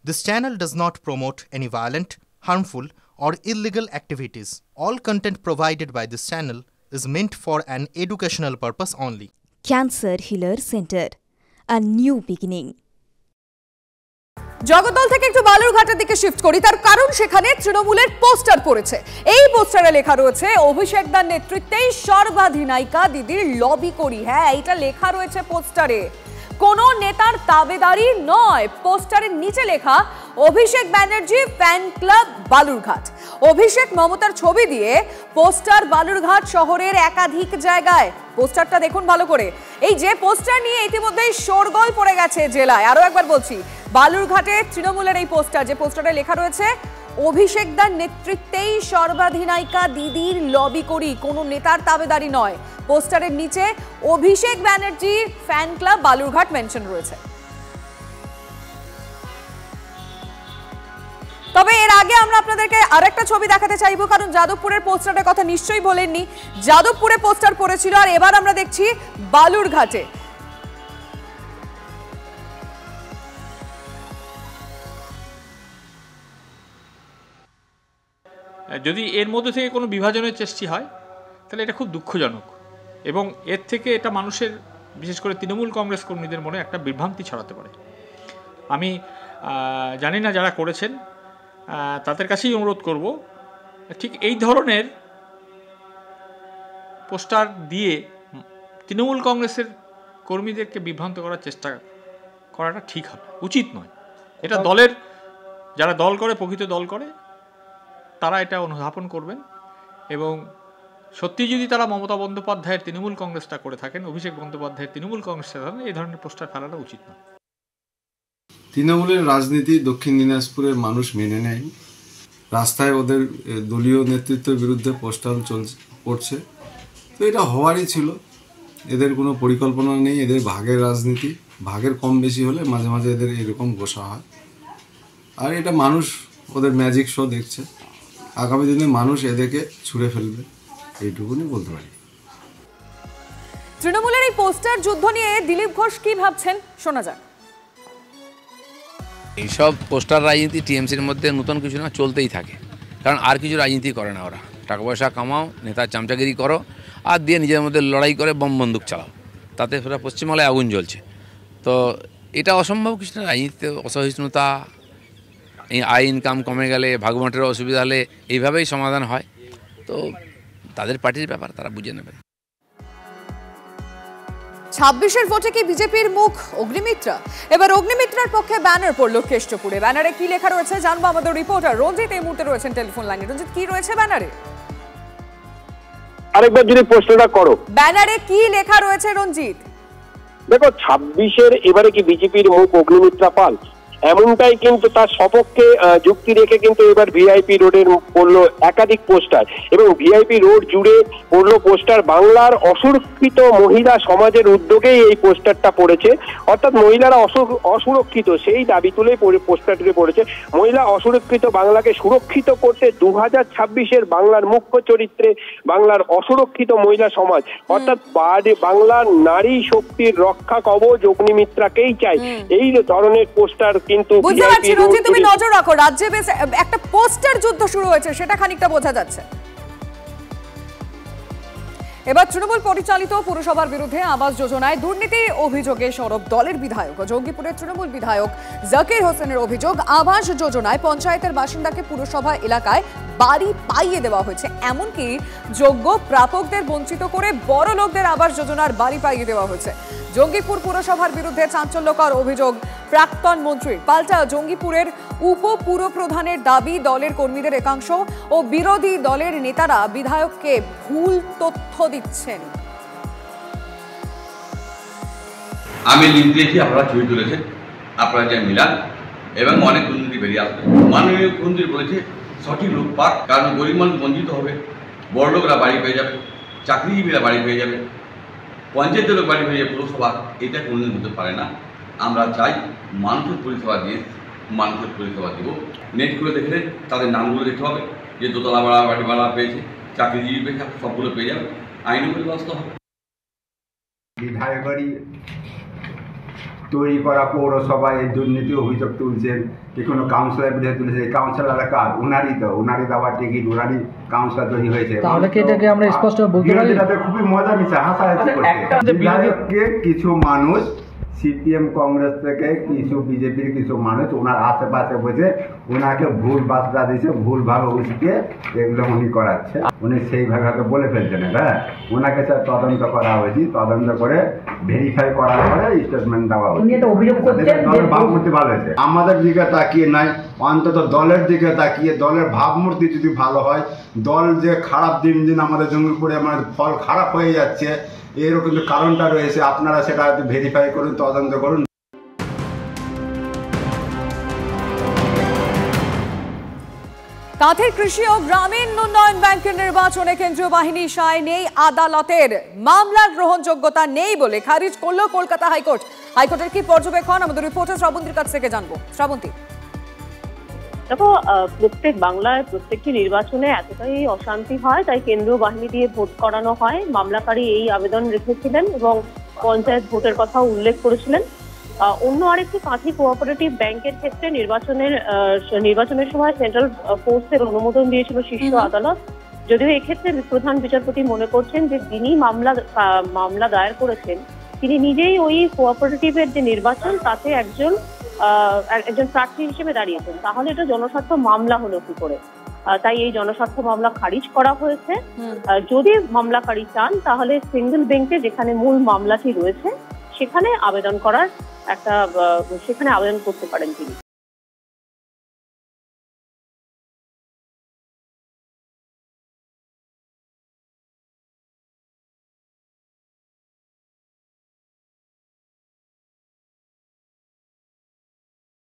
This channel does not promote any violent, harmful, or illegal activities. All content provided by this channel is meant for an educational purpose only. Cancer Healer Center, a new beginning. জগদ্দল থেকে একটু বালুরঘাটের দিকে shift করি, তার কারণ সেখানে তৃণমূলের poster পড়েছে। এই পোস্টারে লেখা রয়েছে অভিষেক দার নেতৃত্বেই সর্বাধিনায়িকা দিদির লবি করি। হ্যাঁ, এটা লেখা রয়েছে পোস্টারে, কোনো নেতার দাবিদারি নয়। পোস্টারের নিচে লেখা অভিষেক ব্যানার্জি ফ্যান ক্লাব বালুরঘাট। অভিষেক মমতার ছবি দিয়ে পোস্টার বালুরঘাট শহরের একাধিক জায়গায়। পোস্টারটা দেখুন ভালো করে। এই যে পোস্টার নিয়ে ইতিমধ্যেই শোরগোল পড়ে গেছে জেলায়। আরো একবার বলছি, বালুরঘাটে তৃণমূলের এই পোস্টার, যে পোস্টারে লেখা রয়েছে অভিষেক দার নেতৃত্বেই সর্বাধিনায়িকা দিদির লবি করি, কোনো নেতার দাবিদারি নয়। পোস্টারের নিচে Abhishek Banerjee fan club Balurghat mention রয়েছে। তবে এর আগে আমরা আপনাদেরকে আরেকটা ছবি দেখাতে চাইবো, কারণ যাদবপুরের পোস্টারের কথা নিশ্চয়ই বলেননি। যাদবপুরে পোস্টার পড়েছিল, আর এবার আমরা দেখছি বালুরঘাটে। যদি এর মধ্যে থেকে কোনো বিভাজনের চেষ্টা হয় তাহলে এটা খুব দুঃখজনক, এবং এর থেকে এটা মানুষের, বিশেষ করে তৃণমূল কংগ্রেস কর্মীদের মনে একটা বিভ্রান্তি ছড়াতে পারে। আমি জানি না যারা করেছেন তাদের কাছেই অনুরোধ করব, ঠিক এই ধরনের পোস্টার দিয়ে তৃণমূল কংগ্রেসের কর্মীদেরকে বিভ্রান্ত করার চেষ্টা করাটা ঠিক হবে, উচিত নয়। এটা দলের, যারা দল করে, প্রকৃত দল করে, তারা এটা অনুধাবন করবেন। এবং সত্যি যদি তারা মমতা বন্দ্যোপাধ্যায়ের তৃণমূল কংগ্রেসটা করে থাকেন, অভিষেক বন্দ্যোপাধ্যায়ের তৃণমূল কংগ্রেসটা থাকেন, এই ধরনের পোস্টার ফেলাটা উচিত নয়। তৃণমূলের রাজনীতি দক্ষিণ দিনাজপুরের মানুষ মেনে নেয়। রাস্তায় ওদের দলীয় নেতৃত্বের বিরুদ্ধে পোস্টার পড়ছে, তো এটা হওয়ারই ছিল। এদের কোনো পরিকল্পনা নেই, এদের ভাগের রাজনীতি, ভাগের কম বেশি হলে মাঝে মাঝে এদের এরকম গোসা হয়। আর এটা মানুষ ওদের ম্যাজিক শো দেখছে, আগামী দিনে মানুষ এদেরকে ছুঁড়ে ফেলবে, এইটুকুনি বলতে পারি। তৃণমূলের এই পোস্টার যুদ্ধ নিয়ে দিলীপ ঘোষ কি ভাবছেন শোনা যাক। এইসব পোস্টার রাজনীতি টিএমসির মধ্যে নতুন কিছু না, চলতেই থাকে। কারণ আর কিছু রাজনীতি করে না ওরা। টাকা পয়সা কামাও, নেতার চামচাগিরি করো, আর দিয়ে নিজের মধ্যে লড়াই করে বম বন্দুক চালাও, তাতে পুরো পশ্চিমবাংলায় আগুন জ্বলছে। তো এটা অসম্ভব কিছু না। রাজনীতিতে অসহিষ্ণুতা, এই আয় ইনকাম কমে গেলে, ভাগবাঁটের অসুবিধা হলে এইভাবেই সমাধান হয়। তো তাদের পার্টির ব্যাপার, তারা বুঝে নেবে। 26-এর ভোটে কি বিজেপির মুখ অগ্নিমিত্রা? এবার অগ্নিমিত্রার পক্ষে ব্যানার পড়ল কেষ্টপুরে। ব্যানারে কি লেখা রয়েছে জানবো আমাদের রিপোর্টার রঞ্জিত এই মুহূর্তে রয়েছেন টেলিফোন লাইনে। রঞ্জিত, কি রয়েছে ব্যানারে? আরেকবার যদি প্রশ্নটা করো, ব্যানারে কি লেখা রয়েছে রঞ্জিত? দেখো, 26-এর এবারে কি বিজেপির মুখ অগ্নিমিত্রা পাল, এমনটাই কিন্তু তার সপক্ষে যুক্তি রেখে কিন্তু এবার ভিআইপি রোডের পড়লো একাধিক পোস্টার, এবং ভিআইপি রোড জুড়ে পড়লো পোস্টার। বাংলার অসুরক্ষিত মহিলা সমাজের উদ্যোগেই এই পোস্টারটা পড়েছে, অর্থাৎ মহিলারা অসুরক্ষিত সেই দাবি তুলে পোস্টারটিকে পড়েছে। মহিলা অসুরক্ষিত বাংলাকে সুরক্ষিত করতে 2026-এর বাংলার মুখ্য চরিত্রে বাংলার অসুরক্ষিত মহিলা সমাজ, অর্থাৎ বাংলার নারী শক্তির রক্ষা কবচ অগ্নিমিত্রাকেই চাই, এই ধরনের পোস্টার কিন্তু বুঝতে পারছি। রঞ্জিত, তুমি নজর রাখো, রাজ্যে বেশ একটা পোস্টার যুদ্ধ শুরু হয়েছে, সেটা খানিকটা বোঝা যাচ্ছে। এবার তৃণমূল পরিচালিত পুরসভার বিরুদ্ধে আবাস যোজনায় দুর্নীতি অভিযোগে সরব দলের বিধায়ক। জঙ্গিপুরের তৃণমূল বিধায়ক জাকির হোসেনের অভিযোগ, আবাস যোজনায় পঞ্চায়েতের বাসিন্দাকে পুরসভা এলাকায় বাড়ি পাইয়ে দেওয়া হয়েছে, এমনকি যোগ্য প্রাপকদের বঞ্চিত করে বড় লোকদের আবাস যোজনার বাড়ি পাইয়ে দেওয়া হয়েছে। জঙ্গিপুর পুরসভার বিরুদ্ধে চাঞ্চল্যকর অভিযোগ প্রাক্তন মন্ত্রীর। পাল্টা জঙ্গিপুরের উপপুরপ্রধানের দাবি, দলের কর্মীদের একাংশ ও বিরোধী দলের নেতারা বিধায়ককে ভুল তথ্য দিচ্ছেন। আমি লিঙ্ক দিয়েছি, আপনারা ছবি তুলেছেন, আপনারা যে মিলান, এবং অনেক দুর্নীতি বেরিয়ে আসবে। মাননীয় মুখ্যমন্ত্রী বলেছে সঠিক লোক পাক, কারণ গরিব মানুষ বঞ্চিত হবে, বড় লোকরা বাড়ি পেয়ে যাবে, চাকরিজীবীরা বাড়ি পেয়ে যাবে, পঞ্চায়েতের লোক বাড়ি পেয়ে যাবে, পুরসভা। এটা কোনোদিন হতে পারে না। আমরা চাই মানুষের পরিষেবা দিয়ে মানুষের পরিষেবা দেব। নেট করে দেখলে তাদের নামগুলো দেখতে হবে, যে দোতলা ভাড়া, বাড়ি ভাড়া পেয়েছে, চাকরিজীবী পেয়েছে, সবগুলো পেয়ে যাবে, আইনও ব্যবস্থা হবে। বিধায়ক বাড়ি তৈরি করা পৌরসভায় এই দুর্নীতি অভিযোগ তুলছেন, কি কোনো কাউন্সিলর বিরুদ্ধে তুলেছেন, এই কাউন্সিলর কার? উনারই দেওয়া টিকিট, উনারই কাউন্সিলর তৈরি হয়েছে। তাহলে কি এটাকে আমরা স্পষ্ট বলতে পারি? বিরোধীরা খুবই মজা নিচ্ছে, হাসাহাসি করছে। বিধায়ককে কিছু মানুষ সিপিএম কংগ্রেস থেকে, কিছু বিজেপির কিছু মানুষ ওনার আশেপাশে বসে ওনাকে ভুল বার্তা দিচ্ছে, ভুলভাবে উঠিয়ে এগুলো উনি করাচ্ছে। উনি সেইভাবে হয়তো বলে ফেলছেন, হ্যাঁ ওনাকে স্যার তদন্ত করা হয়েছে, তদন্ত করে ভেরিফাই করার পরে স্টেটমেন্ট দেওয়া হয়েছে। দলের ভাবমূর্তি ভালো হয়েছে, আমাদের দিকে তাকিয়ে নাই, অন্তত দলের দিকে তাকিয়ে দলের ভাবমূর্তি যদি ভালো হয়, দল যে খারাপ দিন দিন আমাদের জঙ্গিপুরে আমাদের ফল খারাপ হয়ে যাচ্ছে, এরও কিন্তু কারণটা রয়েছে, আপনারা সেটা ভেরিফাই করুন, তদন্ত করুন। কাঁথের কৃষি ও গ্রামীণ উন্নয়ন ব্যাংকের নির্বাচনে কেন্দ্রীয় বাহিনী সায় নেই, আদালতের মামলার গ্রহণযোগ্যতা নেই বলে খারিজ করলো কলকাতা হাইকোর্ট। হাইকোর্টের কি পর্যবেক্ষণ আমাদের রিপোর্টার শ্রাবন্তীর কাছ থেকে জানবো। শ্রাবন্তী, দেখো, বাংলায় প্রত্যেকটি নির্বাচনে এতটাই অশান্তি হয়, তাই কেন্দ্রীয় বাহিনী দিয়ে ভোট করানো হয়। মামলাকারী এই আবেদন রেখেছিলেন এবং পঞ্চায়েত ভোটের কথাও উল্লেখ করেছিলেন। অন্য আরেকটি কাঁথি কোঅপারেটিভ ব্যাংকের ক্ষেত্রে নির্বাচনের সময় সেন্ট্রাল ফোর্সের অনুমোদন দিয়েছিল শীর্ষ আদালত। যদিও এক্ষেত্রে প্রধান বিচারপতি মনে করছেন যে যিনি মামলা দায়ের করেছেন তিনি নিজেই ওই কোঅপারেটিভের যে নির্বাচন তাতে একজন প্রার্থী হিসেবে দাঁড়িয়েছেন, তাহলে এটা জনস্বার্থ মামলা হলো কি করে? তাই এই জনস্বার্থ মামলা খারিজ করা হয়েছে। যদি মামলাকারী চান তাহলে সিঙ্গেল বেঞ্চে, যেখানে মূল মামলাটি রয়েছে, সেখানে আবেদন করতে পারেন তিনি।